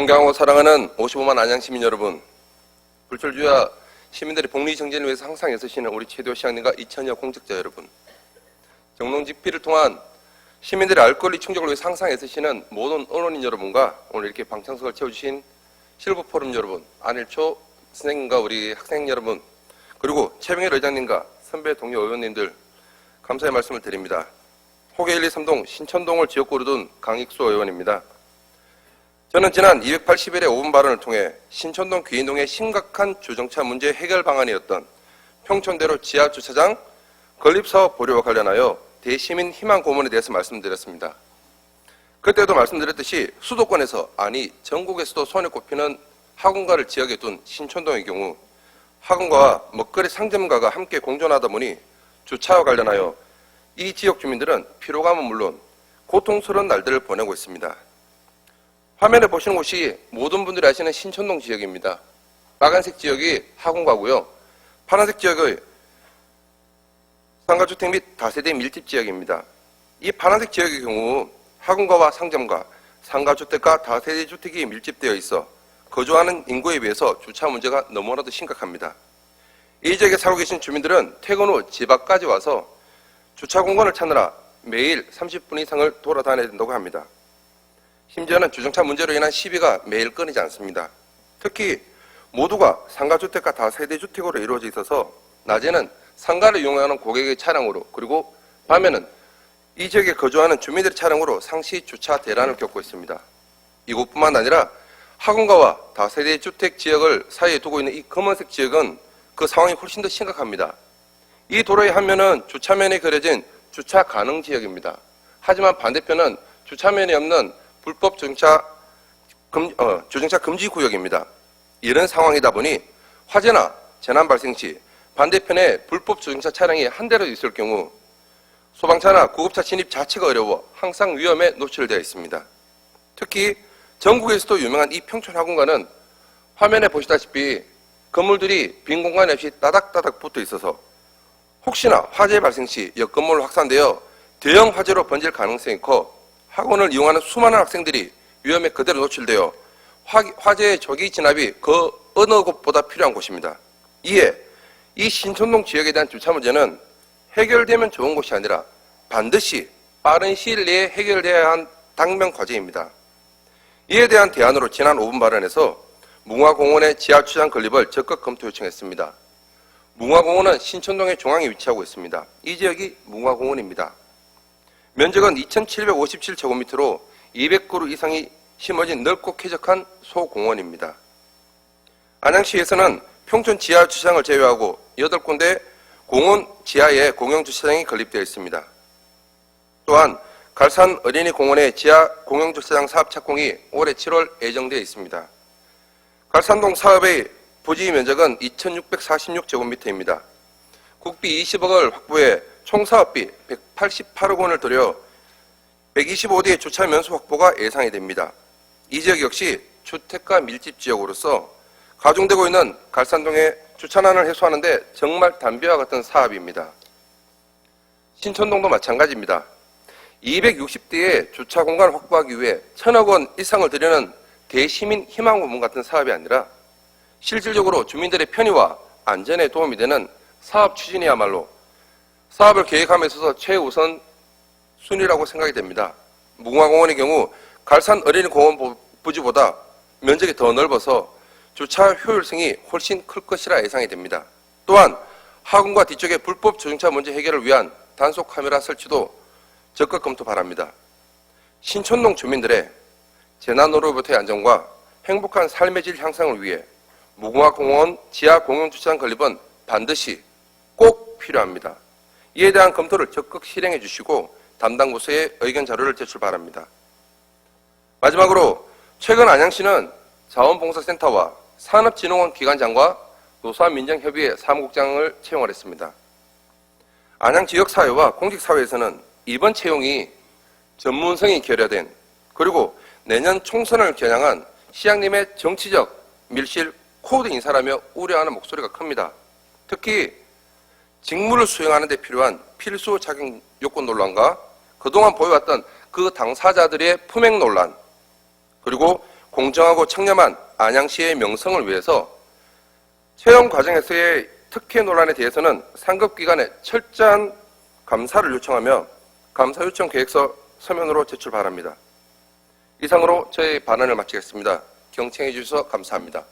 존경하고 사랑하는 55만 안양시민 여러분, 불철주야 시민들의 복리 정진을 위해서 항상 애쓰시는 우리 최대호 시장님과 2000여 공직자 여러분, 정농집필을 통한 시민들의 알 권리 충족을 위해서 항상 애쓰시는 모든 언론인 여러분과 오늘 이렇게 방청석을 채워주신 실버포럼 여러분, 안일초 선생님과 우리 학생 여러분, 그리고 최병일 의장님과 선배 동료 의원님들 감사의 말씀을 드립니다. 호계 1, 2, 3동 신천동을 지역구로 둔 강익수 의원입니다. 저는 지난 280일의 5분 발언을 통해 신천동 귀인동의 심각한 주정차 문제 해결 방안이었던 평촌대로 지하주차장 건립사업 보류와 관련하여 대시민 희망 고문에 대해서 말씀드렸습니다. 그때도 말씀드렸듯이 수도권에서 아니 전국에서도 손에 꼽히는 학원가를 지역에 둔 신천동의 경우 학원가와 먹거리 상점가가 함께 공존하다 보니 주차와 관련하여 이 지역 주민들은 피로감은 물론 고통스러운 날들을 보내고 있습니다. 화면에 보시는 곳이 모든 분들이 아시는 신천동 지역입니다. 빨간색 지역이 학원가고요. 파란색 지역의 상가주택 및 다세대 밀집 지역입니다. 이 파란색 지역의 경우 학원가와 상점가, 상가주택과 다세대 주택이 밀집되어 있어 거주하는 인구에 비해서 주차 문제가 너무나도 심각합니다. 이 지역에 살고 계신 주민들은 퇴근 후 집 앞까지 와서 주차 공간을 찾느라 매일 30분 이상을 돌아다녀야 된다고 합니다. 심지어는 주정차 문제로 인한 시비가 매일 끊이지 않습니다. 특히 모두가 상가주택과 다세대주택으로 이루어져 있어서 낮에는 상가를 이용하는 고객의 차량으로, 그리고 밤에는 이 지역에 거주하는 주민들의 차량으로 상시 주차 대란을 겪고 있습니다. 이곳뿐만 아니라 학원가와 다세대주택 지역을 사이에 두고 있는 이 검은색 지역은 그 상황이 훨씬 더 심각합니다. 이 도로의 한 면은 주차면에 그려진 주차 가능 지역입니다. 하지만 반대편은 주차면이 없는 불법 주정차 금지 구역입니다. 이런 상황이다 보니 화재나 재난 발생 시 반대편에 불법 주정차 차량이 한 대라도 있을 경우 소방차나 구급차 진입 자체가 어려워 항상 위험에 노출되어 있습니다. 특히 전국에서도 유명한 이 평촌 학원가는 화면에 보시다시피 건물들이 빈 공간이 없이 따닥따닥 붙어 있어서 혹시나 화재 발생 시 옆 건물로 확산되어 대형 화재로 번질 가능성이 커 학원을 이용하는 수많은 학생들이 위험에 그대로 노출되어 화재의 조기 진압이 그 어느 곳보다 필요한 곳입니다. 이에 이 신천동 지역에 대한 주차 문제는 해결되면 좋은 것이 아니라 반드시 빠른 시일 내에 해결돼야 한 당면 과제입니다. 이에 대한 대안으로 지난 5분 발언에서 뭉화공원의 지하주차장 건립을 적극 검토 요청했습니다. 뭉화공원은 신천동의 중앙에 위치하고 있습니다. 이 지역이 뭉화공원입니다. 면적은 2,757제곱미터로 200그루 이상이 심어진 넓고 쾌적한 소공원입니다. 안양시에서는 평촌 지하주차장을 제외하고 8군데 공원 지하에 공영주차장이 건립되어 있습니다. 또한 갈산 어린이공원의 지하 공영주차장 사업 착공이 올해 7월 예정되어 있습니다. 갈산동 사업의 부지 면적은 2,646제곱미터입니다. 국비 20억을 확보해 총 사업비 188억 원을 들여 125대의 주차 면수 확보가 예상이 됩니다. 이 지역 역시 주택가 밀집 지역으로서 가중되고 있는 갈산동의 주차난을 해소하는 데 정말 담비와 같은 사업입니다. 신천동도 마찬가지입니다. 260대의 주차 공간을 확보하기 위해 1,000억 원 이상을 들이는 대시민 희망 고문 같은 사업이 아니라 실질적으로 주민들의 편의와 안전에 도움이 되는 사업 추진이야말로 사업을 계획함에 있어서 최우선 순위라고 생각이 됩니다. 뭉화공원의 경우 갈산 어린이공원 부지보다 면적이 더 넓어서 주차 효율성이 훨씬 클 것이라 예상이 됩니다. 또한 학원과 뒤쪽의 불법 주정차 문제 해결을 위한 단속 카메라 설치도 적극 검토 바랍니다. 신천동 주민들의 재난으로부터의 안전과 행복한 삶의 질 향상을 위해 뭉화공원 지하 공영주차장 건립은 반드시 꼭 필요합니다. 이에 대한 검토를 적극 실행해 주시고 담당 부서에 의견 자료를 제출 바랍니다. 마지막으로 최근 안양시는 자원봉사센터와 산업진흥원 기관장과 노사민정협의회 사무국장을 채용을 했습니다. 안양 지역사회와 공직사회에서는 이번 채용이 전문성이 결여된, 그리고 내년 총선을 겨냥한 시장님의 정치적 밀실 코드 인사라며 우려하는 목소리가 큽니다. 특히 직무를 수행하는 데 필요한 필수 자격 요건 논란과 그동안 보여왔던 그 당사자들의 품행 논란, 그리고 공정하고 청렴한 안양시의 명성을 위해서 채용 과정에서의 특혜 논란에 대해서는 상급기관에 철저한 감사를 요청하며 감사 요청 계획서 서면으로 제출 바랍니다. 이상으로 저의 발언을 마치겠습니다. 경청해 주셔서 감사합니다.